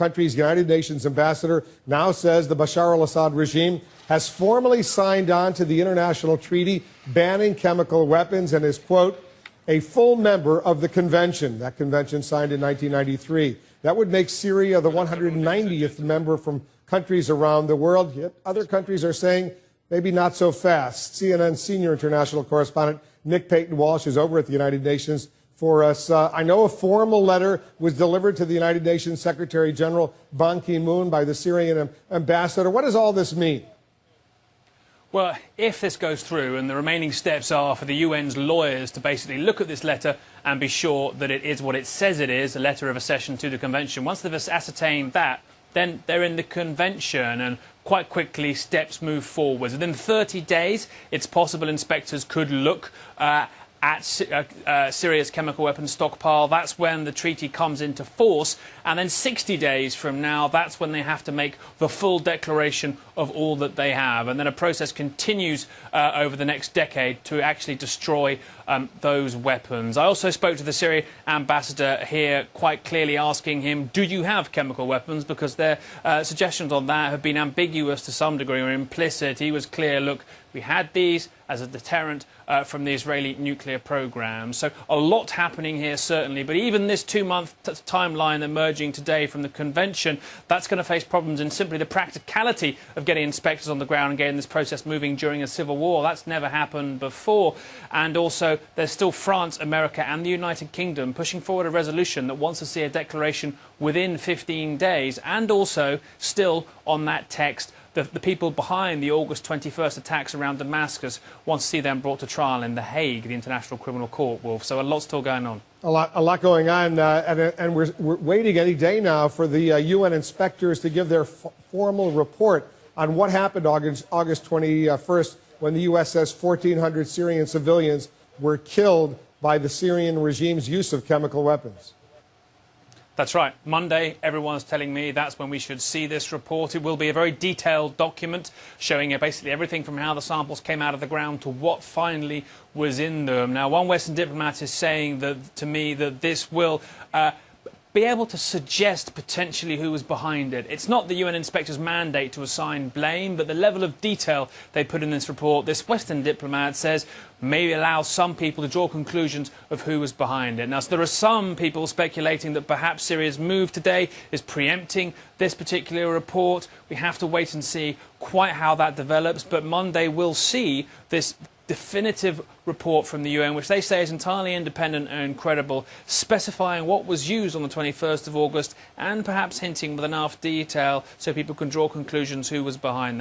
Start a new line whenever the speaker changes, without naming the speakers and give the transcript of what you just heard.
country's United Nations ambassador now says the Bashar al-Assad regime has formally signed on to the international treaty banning chemical weapons and is, quote, a full member of the convention. That convention signed in 1993. That would make Syria the 190th member from countries around the world. Yet other countries are saying maybe not so fast. CNN senior international correspondent Nick Payton-Walsh is over at the United Nations for us. I know a formal letter was delivered to the United Nations Secretary General Ban Ki-moon by the Syrian ambassador. What does all this mean?
Well, if this goes through, and the remaining steps are for the UN's lawyers to basically look at this letter and be sure that it is what it says it is, a letter of accession to the convention. Once they've ascertained that, then they're in the convention, and quite quickly steps move forward. Within 30 days, it's possible inspectors could look at Syria's chemical weapons stockpile. That's when the treaty comes into force. And then 60 days from now, that's when they have to make the full declaration of all that they have. And then a process continues over the next decade to actually destroy those weapons. I also spoke to the Syrian ambassador here, quite clearly asking him, do you have chemical weapons? Because their suggestions on that have been ambiguous to some degree, or implicit. He was clear, look, we had these as a deterrent from the Israeli nuclear program. So a lot happening here, certainly. But even this 2-month timeline emerging today from the convention, that's going to face problems in simply the practicality of getting inspectors on the ground and getting this process moving during a civil war. That's never happened before. And also, there's still France, America and the United Kingdom pushing forward a resolution that wants to see a declaration within 15 days. And also, still on that text, the people behind the August 21st attacks around Damascus want to see them brought to trial in The Hague, the International Criminal Court, Wolf. So a lot still going on. A
lot going on, and we're waiting any day now for the UN inspectors to give their formal report on what happened August 21st when the U.S. says 1,400 Syrian civilians were killed by the Syrian regime's use of chemical weapons.
That's right. Monday, everyone's telling me that's when we should see this report. It will be a very detailed document showing basically everything from how the samples came out of the ground to what finally was in them. Now, one Western diplomat is saying to me that this will be able to suggest potentially who was behind it. It's not the UN inspector's mandate to assign blame, but the level of detail they put in this report, this Western diplomat says, may allow some people to draw conclusions of who was behind it. Now, so there are some people speculating that perhaps Syria's move today is preempting this particular report. We have to wait and see quite how that develops, but Monday we'll see this definitive report from the UN, which they say is entirely independent and credible, specifying what was used on the 21st of August and perhaps hinting with enough detail so people can draw conclusions who was behind that.